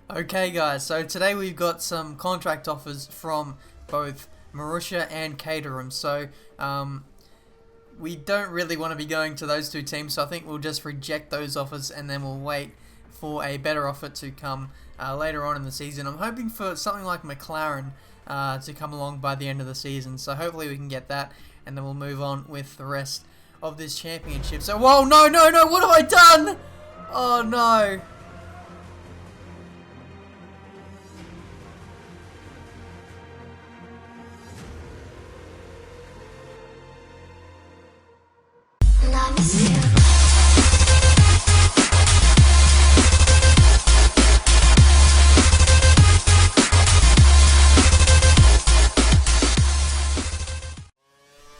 Okay guys, so today we've got some contract offers from both Marussia and Caterham. So we don't really want to be going to those two teams, so I think we'll just reject those offers and then we'll wait for a better offer to come later on in the season. I'm hoping for something like Mclaren to come along by the end of the season, so hopefully we can get that and then we'll move on with the rest of this championship. So, whoa, no, what have I done? Oh no.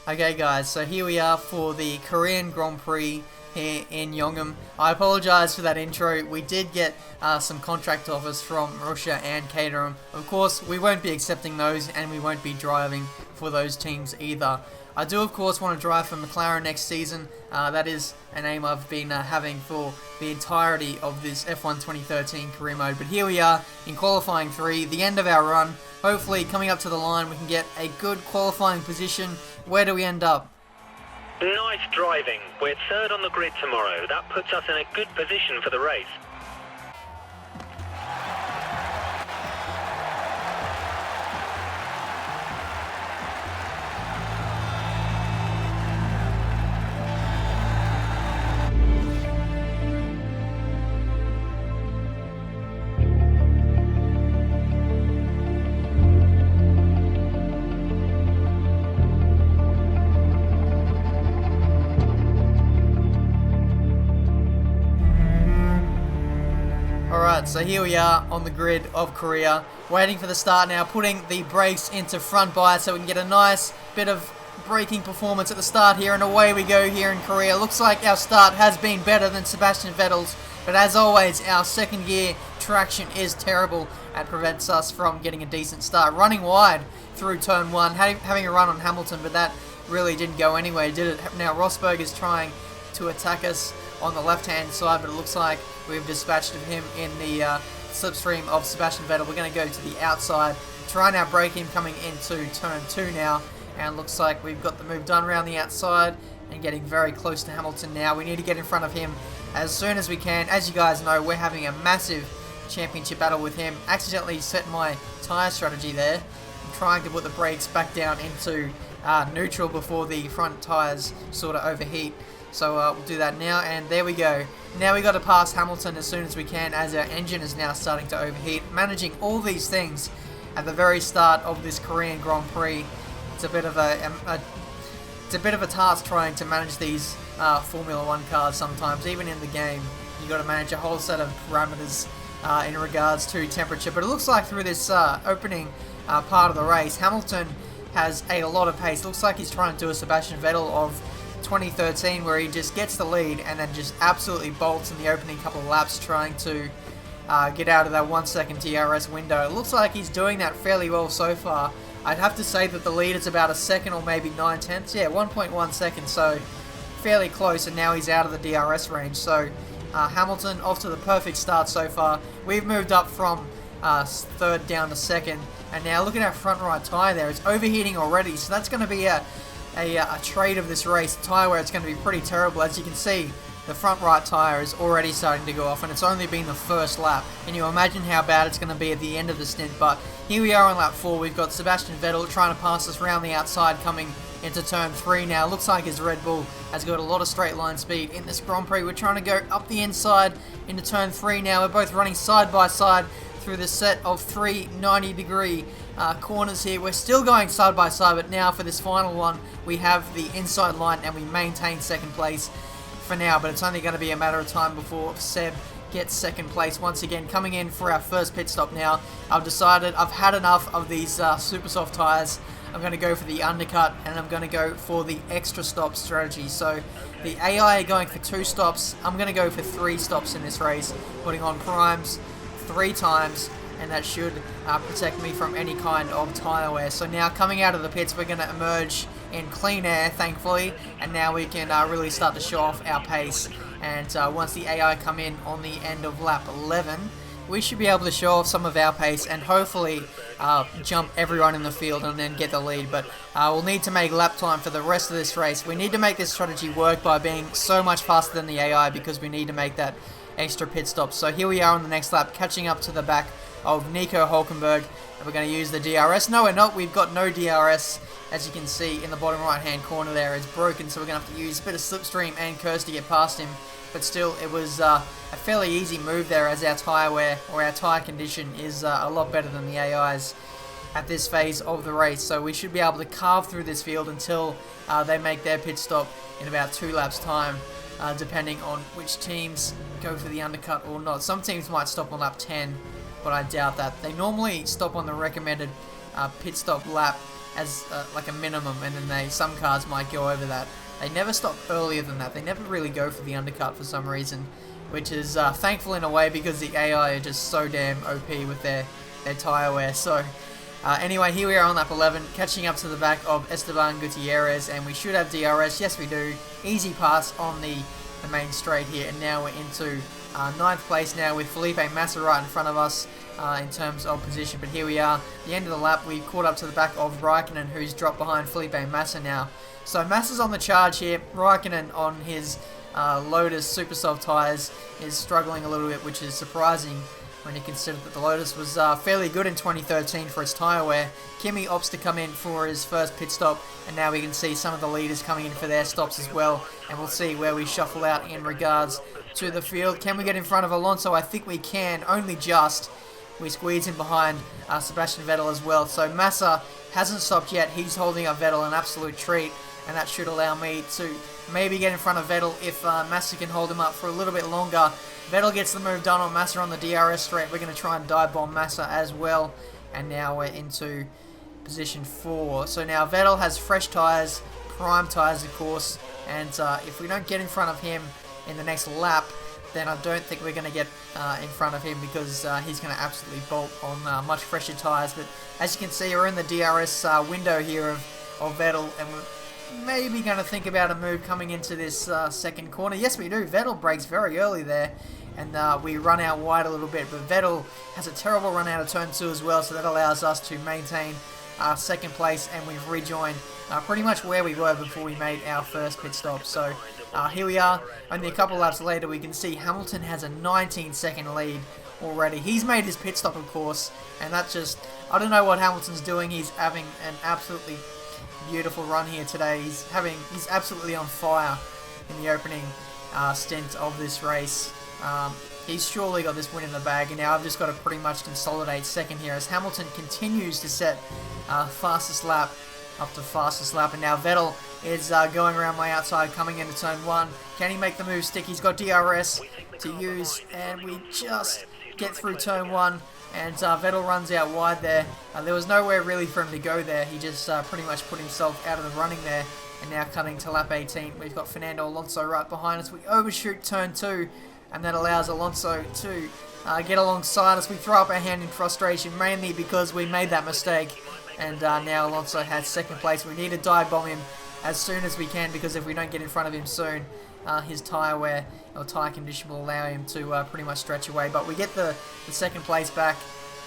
Okay guys, so here we are for the Korean Grand Prix here in Yeongam. I apologise for that intro. We did get some contract offers from Marussia and Caterham. Of course, we won't be accepting those and we won't be driving for those teams either. I do of course want to drive for Mclaren next season. That is an aim I've been having for the entirety of this F1 2013 career mode. But here we are in qualifying 3, the end of our run. Hopefully coming up to the line we can get a good qualifying position. Where do we end up? Nice driving. We're third on the grid tomorrow. That puts us in a good position for the race. Alright, so here we are on the grid of Korea, waiting for the start now, putting the brakes into front bias so we can get a nice bit of braking performance at the start here, and away we go here in Korea. Looks like our start has been better than Sebastian Vettel's, but as always, our second gear traction is terrible and prevents us from getting a decent start. Running wide through turn 1, having a run on Hamilton, but that really didn't go anywhere, did it? Now Rosberg is trying to attack us on the left-hand side, but it looks like we've dispatched of him in the slipstream of Sebastian Vettel. We're going to go to the outside, try and outbrake him coming into turn 2 now, and looks like we've got the move done around the outside and getting very close to Hamilton now. We need to get in front of him as soon as we can. As you guys know, we're having a massive championship battle with him. Accidentally set my tyre strategy there. I'm trying to put the brakes back down into neutral before the front tyres sort of overheat. So we'll do that now, and there we go. Now we got to pass Hamilton as soon as we can, as our engine is now starting to overheat. Managing all these things at the very start of this Korean Grand Prix, it's a bit of a task trying to manage these Formula 1 cars sometimes. Even in the game, you got to manage a whole set of parameters in regards to temperature. But it looks like through this opening part of the race, Hamilton has a lot of pace. Looks like he's trying to do a Sebastian Vettel of 2013, where he just gets the lead and then just absolutely bolts in the opening couple of laps, trying to get out of that 1 second DRS window. It looks like he's doing that fairly well so far. I'd have to say that the lead is about a second or maybe 9/10. Yeah, 1.1 seconds, so fairly close, and now he's out of the DRS range. So Hamilton off to the perfect start so far. We've moved up from third down to second, and now look at our front right tyre there. It's overheating already, so that's going to be a trade of this race, tyre where it's going to be pretty terrible. As you can see, the front right tyre is already starting to go off, and it's only been the first lap. Can you imagine how bad it's going to be at the end of the stint? But here we are on lap 4. We've got Sebastian Vettel trying to pass us around the outside coming into turn 3 now. Looks like his Red Bull has got a lot of straight line speed in this Grand Prix. We're trying to go up the inside into turn 3 now. We're both running side by side through the set of 3 90-degree corners here. We're still going side by side, but now for this final one, we have the inside line and we maintain second place for now, but it's only going to be a matter of time before Seb gets second place once again. Coming in for our first pit stop now. I've decided I've had enough of these super soft tyres. I'm going to go for the undercut, and I'm going to go for the extra stop strategy. So the AI are going for 2 stops. I'm going to go for 3 stops in this race, putting on primes 3 times, and that should protect me from any kind of tyre wear. So now coming out of the pits, we're going to emerge in clean air, thankfully, and now we can really start to show off our pace. And once the AI come in on the end of lap 11, we should be able to show off some of our pace and hopefully jump everyone in the field and then get the lead. But we'll need to make lap time for the rest of this race. We need to make this strategy work by being so much faster than the AI, because we need to make that extra pit stop. So here we are on the next lap, catching up to the back of Nico Rosberg, and we're going to use the DRS. No, we're not. We've got no DRS. As you can see in the bottom right hand corner there, it's broken, so we're going to have to use a bit of slipstream and curse to get past him. But still, it was a fairly easy move there, as our tyre wear or our tyre condition is a lot better than the AI's at this phase of the race. So we should be able to carve through this field until they make their pit stop in about 2 laps time, depending on which teams go for the undercut or not. Some teams might stop on lap 10, but I doubt that. They normally stop on the recommended pit stop lap as like a minimum, and then some cars might go over that. They never stop earlier than that. They never really go for the undercut for some reason, which is thankful in a way, because the AI are just so damn OP with their tyre wear. So anyway, here we are on lap 11, catching up to the back of Esteban Gutierrez, and we should have DRS. Yes, we do. Easy pass on the main straight here, and now we're into 9th place now with Felipe Massa right in front of us in terms of position. But here we are, the end of the lap. We caught up to the back of Raikkonen, who's dropped behind Felipe Massa now. So Massa's on the charge here. Raikkonen on his Lotus Super Soft tyres is struggling a little bit, which is surprising when you consider that the Lotus was fairly good in 2013 for its tyre wear. Kimi opts to come in for his first pit stop, and now we can see some of the leaders coming in for their stops as well, and we'll see where we shuffle out in regards to the field. Can we get in front of Alonso? I think we can, only just. We squeeze in behind Sebastian Vettel as well. So Massa hasn't stopped yet. He's holding up Vettel, an absolute treat, and that should allow me to maybe get in front of Vettel if Massa can hold him up for a little bit longer. Vettel gets the move done on Massa on the DRS straight. We're going to try and dive bomb Massa as well, and now we're into position 4. So now Vettel has fresh tyres, prime tyres of course, and if we don't get in front of him in the next lap, then I don't think we're going to get in front of him, because he's going to absolutely bolt on much fresher tyres. But as you can see, we're in the DRS window here of Vettel, and we're maybe going to think about a move coming into this second corner. Yes, we do. Vettel brakes very early there, and we run out wide a little bit. But Vettel has a terrible run out of turn 2 as well, so that allows us to maintain second place, and we've rejoined pretty much where we were before we made our first pit stop. So here we are, only a couple laps later. We can see Hamilton has a 19-second lead already. He's made his pit stop, of course, and that's just, I don't know what Hamilton's doing. He's having an absolutely beautiful run here today. He's absolutely on fire in the opening stint of this race. He's surely got this win in the bag, and now I've just got to pretty much consolidate second here as Hamilton continues to set fastest lap up to fastest lap, and now Vettel is going around my outside, coming into turn 1. Can he make the move stick? He's got DRS to use, and we just get through turn 1, and Vettel runs out wide there. There was nowhere really for him to go there. He just pretty much put himself out of the running there, and now cutting to lap 18. We've got Fernando Alonso right behind us. We overshoot turn 2, and that allows Alonso to get alongside us. We throw up our hand in frustration, mainly because we made that mistake. And now Alonso has second place. We need to dive bomb him as soon as we can, because if we don't get in front of him soon, his tyre wear or tyre condition will allow him to pretty much stretch away. But we get the second place back,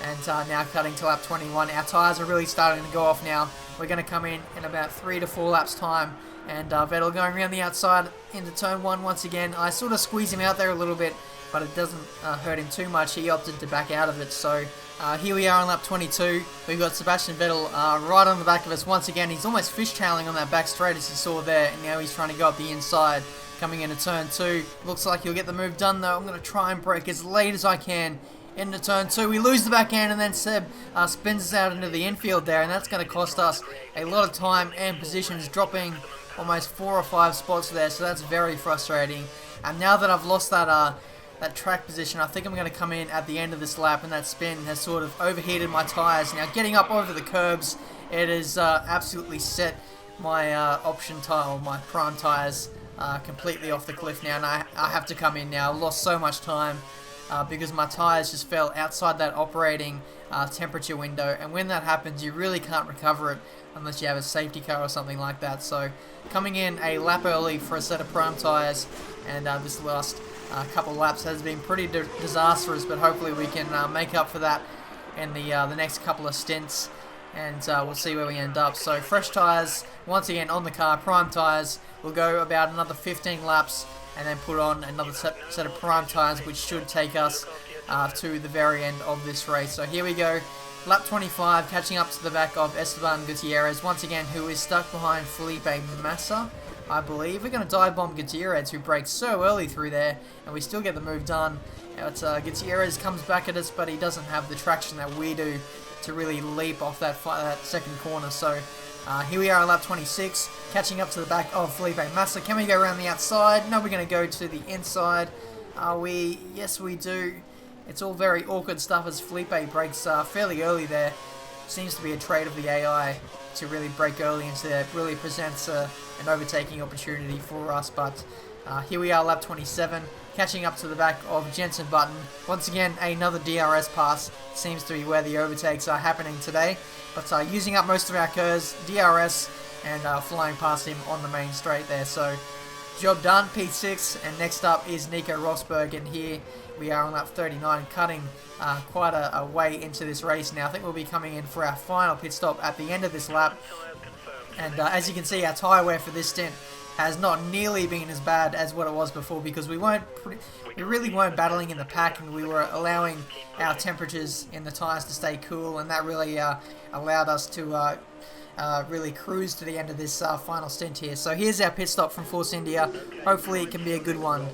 and now cutting to lap 21. Our tyres are really starting to go off now. We're going to come in about 3 to 4 laps time, and Vettel going around the outside into turn 1 once again. I sort of squeeze him out there a little bit, but it doesn't hurt him too much. He opted to back out of it. So here we are on lap 22. We've got Sebastian Vettel right on the back of us once again. He's almost fishtailing on that back straight, as you saw there, and now he's trying to go up the inside, coming into turn 2. Looks like he'll get the move done though. I'm going to try and brake as late as I can into turn 2. We lose the backhand, and then Seb spins us out into the infield there, and that's going to cost us a lot of time and positions, dropping almost 4 or 5 spots there, so that's very frustrating. And now that I've lost that track position, I think I'm going to come in at the end of this lap, and that spin has sort of overheated my tyres. Now getting up over the curbs, it has absolutely set my option tyre, or my prime tyres, completely off the cliff now, and I have to come in now. I've lost so much time because my tyres just fell outside that operating temperature window, and when that happens you really can't recover it unless you have a safety car or something like that. So coming in a lap early for a set of prime tyres, and this last couple laps has been pretty disastrous, but hopefully we can make up for that in the next couple of stints, and we'll see where we end up. So fresh tyres once again on the car, prime tyres. We'll go about another 15 laps and then put on another set of prime tyres, which should take us to the very end of this race. So here we go, lap 25, catching up to the back of Esteban Gutierrez once again, who is stuck behind Felipe Massa, I believe. We're going to dive bomb Gutierrez, who brakes so early through there, and we still get the move done. Gutierrez comes back at us, but he doesn't have the traction that we do to really leap off that second corner. So here we are on lap 26, catching up to the back of Felipe Massa. Can we go around the outside? No, we're going to go to the inside. Are we? Yes, we do. It's all very awkward stuff as Felipe brakes fairly early there. Seems to be a trait of the AI to really brake early into there. It really presents an overtaking opportunity for us. But here we are, lap 27, catching up to the back of Jenson Button. Once again, another DRS pass seems to be where the overtakes are happening today. But using up most of our curves, DRS, and flying past him on the main straight there. So job done, P6, and next up is Nico Rosberg, and here we are on lap 39, cutting quite a way into this race now. I think we'll be coming in for our final pit stop at the end of this lap, and as you can see, our tyre wear for this stint has not nearly been as bad as what it was before, because we really weren't battling in the pack, and we were allowing our temperatures in the tyres to stay cool, and that really allowed us to really cruise to the end of this final stint here. So here's our pit stop from Force India. Hopefully it can be a good one.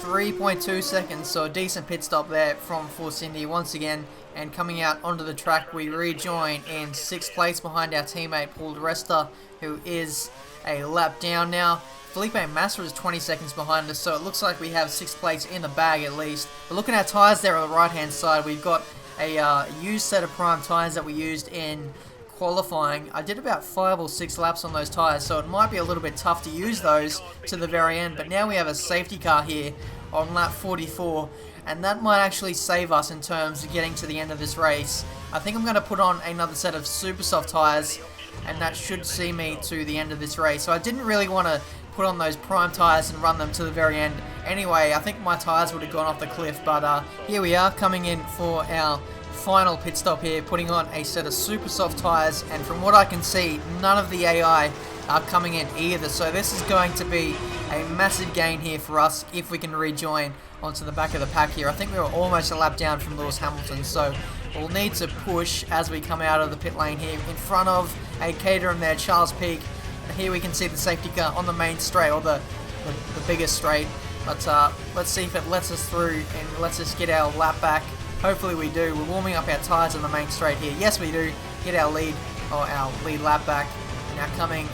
3.2 seconds, so a decent pit stop there from Force India once again. And coming out onto the track, we rejoin in 6th place behind our teammate Paul Resta, who is a lap down now. Felipe Massa is 20 seconds behind us, so it looks like we have 6th place in the bag at least. But looking at our tyres there on the right hand side, we've got a used set of prime tyres that we used in qualifying. I did about 5 or 6 laps on those tyres, so it might be a little bit tough to use those to the very end. But now we have a safety car here on lap 44, and that might actually save us in terms of getting to the end of this race. I think I'm going to put on another set of super soft tyres, and that should see me to the end of this race. So I didn't really want to put on those prime tyres and run them to the very end. Anyway, I think my tyres would have gone off the cliff, but here we are coming in for our final pit stop here, putting on a set of super soft tyres, and from what I can see, none of the AI are coming in either. So this is going to be a massive gain here for us if we can rejoin onto the back of the pack here. I think we were almost a lap down from Lewis Hamilton, so we'll need to push as we come out of the pit lane here in front of a Caterham there, Charles Peak. Here we can see the safety car on the main straight, or the biggest straight. But let's see if it lets us through and lets us get our lap back. Hopefully we do. We're warming up our tyres on the main straight here. Yes, we do. Get our lead lap back. Now coming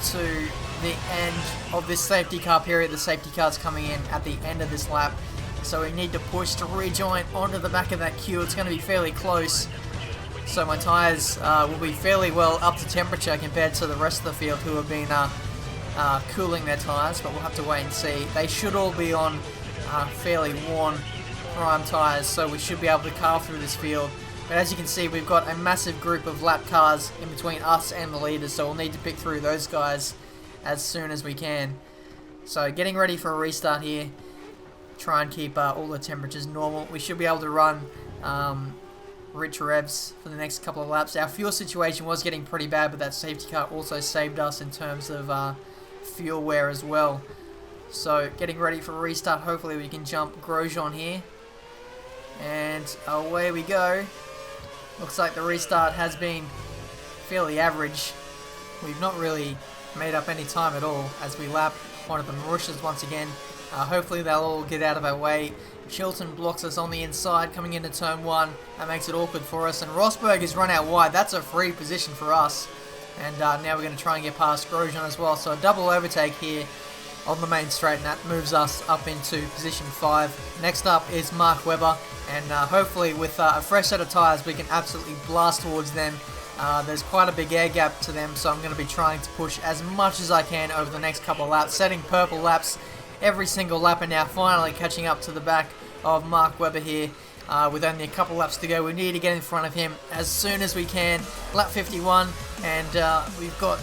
to the end of this safety car period. The safety car's coming in at the end of this lap. So we need to push to rejoin onto the back of that queue. It's going to be fairly close. So my tyres will be fairly well up to temperature compared to the rest of the field who have been cooling their tyres. But we'll have to wait and see. They should all be on fairly worn prime tyres, so we should be able to carve through this field. But as you can see, we've got a massive group of lap cars in between us and the leaders, so we'll need to pick through those guys as soon as we can. So getting ready for a restart here. Try and keep all the temperatures normal. We should be able to run rich revs for the next couple of laps. Our fuel situation was getting pretty bad, but that safety car also saved us in terms of fuel wear as well. So getting ready for a restart. Hopefully we can jump Grosjean here. And away we go. Looks like the restart has been fairly average. We've not really made up any time at all as we lap one of the Mauritius once again. Hopefully they'll all get out of our way. Chilton blocks us on the inside coming into turn 1. That makes it awkward for us. And Rosberg has run out wide. That's a free position for us. And now we're going to try and get past Grosjean as well. So a double overtake here on the main straight, and that moves us up into position 5. Next up is Mark Webber, and hopefully with a fresh set of tyres we can absolutely blast towards them. There's quite a big air gap to them, so I'm going to be trying to push as much as I can over the next couple of laps, setting purple laps every single lap, and now finally catching up to the back of Mark Webber here. with only a couple laps to go. We need to get in front of him as soon as we can. Lap 51, and we've got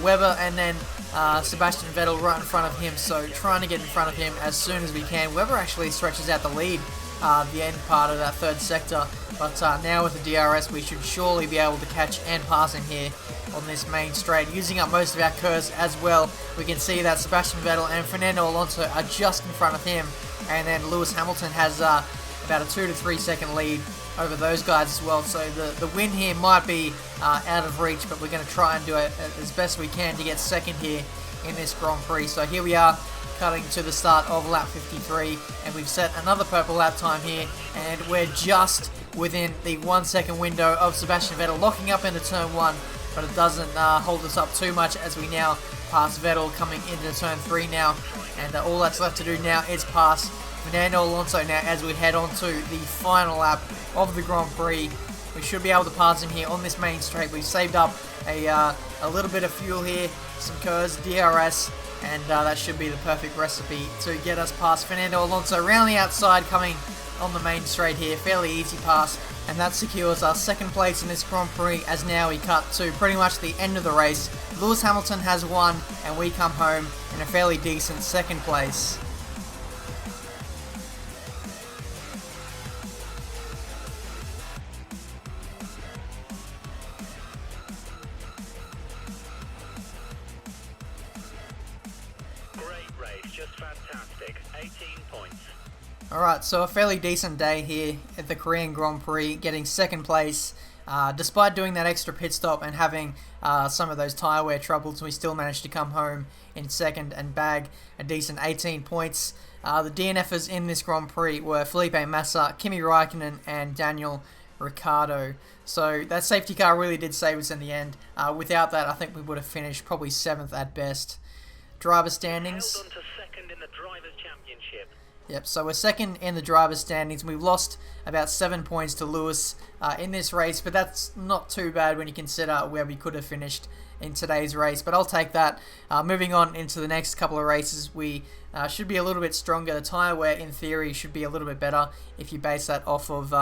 Webber and then Sebastian Vettel right in front of him, so trying to get in front of him as soon as we can. Webber actually stretches out the lead the end part of that third sector, but now with the DRS we should surely be able to catch and pass him here on this main straight, using up most of our curves as well. We can see that Sebastian Vettel and Fernando Alonso are just in front of him, and then Lewis Hamilton has about a 2 to 3 second lead over those guys as well, so the win here might be out of reach, but we're going to try and do it as best we can to get second here in this Grand Prix. So here we are, cutting to the start of lap 53, and we've set another purple lap time here, and we're just within the 1 second window of Sebastian Vettel locking up into turn 1, but it doesn't hold us up too much as we now pass Vettel coming into turn 3 now, and all that's left to do now is pass Fernando Alonso now as we head on to the final lap of the Grand Prix. We should be able to pass him here on this main straight. We've saved up a little bit of fuel here, some curves, DRS, and that should be the perfect recipe to get us past Fernando Alonso around the outside coming on the main straight here. Fairly easy pass, and that secures our second place in this Grand Prix, as now we cut to pretty much the end of the race. Lewis Hamilton has won, and we come home in a fairly decent second place. Just fantastic. 18 points. Alright, so a fairly decent day here at the Korean Grand Prix, getting second place. Despite doing that extra pit stop and having some of those tyre wear troubles, we still managed to come home in second and bag a decent 18 points. The DNFers in this Grand Prix were Felipe Massa, Kimi Raikkonen, and Daniel Ricciardo. So that safety car really did save us in the end. Without that, I think we would have finished probably 7th at best. Driver standings. Held on to second in the Drivers' Championship. Yep, so we're second in the driver's standings. We've lost about 7 points to Lewis in this race, but that's not too bad when you consider where we could have finished in today's race, but I'll take that. Moving on into the next couple of races, we should be a little bit stronger. The tyre wear, in theory, should be a little bit better if you base that off of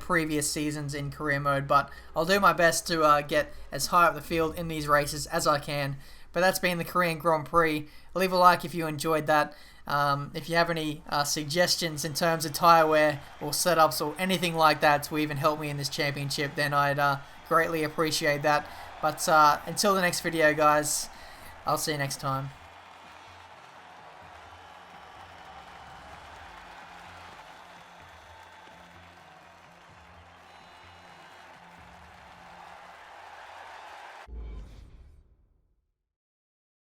previous seasons in career mode, but I'll do my best to get as high up the field in these races as I can. But that's been the Korean Grand Prix. Leave a like if you enjoyed that. If you have any suggestions in terms of tyre wear or setups or anything like that to even help me in this championship, then I'd greatly appreciate that. But until the next video, guys, I'll see you next time.